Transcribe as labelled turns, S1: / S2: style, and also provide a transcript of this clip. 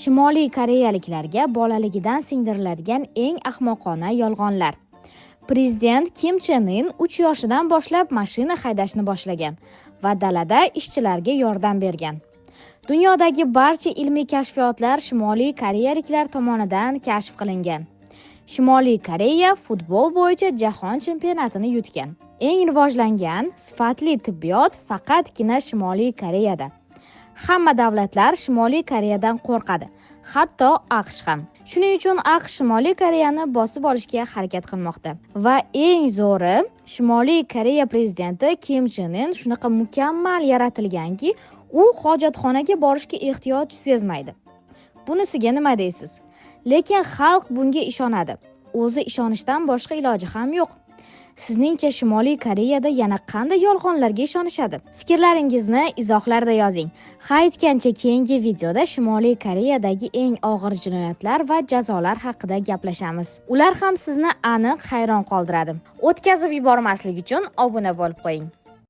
S1: Shimoliy koreyaliklarga bolaligidan singdiriladigan eng ahmoqona yolg'onlar. Prezident Kim Chen In 3 yoshidan boshlab mashina haydashni boshlagan va dalada ishchilarga yordam bergan. Dunyodagi barcha ilmiy kashfiyotlar Shimoliy koreyaliklar tomonidan kashf qilingan. Shimoliy Koreya futbol bo'yicha jahon chempionatini yutgan. Eng rivojlangan, sifatli tibbiyot faqatgina Shimoliy Koreyada. Hamma davlatlar Shimoliy Koreyadan qo'rqadi, hatto AQSh ham. Shuning uchun AQSh Shimoliy Koreyani bosib olishga harakat qilmoqda. Va eng zo'ri, Shimoliy Koreya prezidenti Kim Chen In shunaqa mukammal yaratilganki, u hojatxonaga borishga ehtiyoj sezmaydi. Bunisiga nima deysiz? Lekin xalq bunga ishonadi. O'zi ishonishdan boshqa iloji ham yo'q. Sizningcha Shimoliy Koreyada yana qanday yolg'onlarga ishonishadi? Fikrlaringizni izohlarda yozing. Ha aytgancha keyingi videoda Shimoliy Koreyadagi eng og'ir jinoyatlar va jazolar haqida gaplashamiz. Ular ham sizni aniq hayron qoldiradi. O'tkazib yubormaslik uchun obuna bo'lib qo'ying.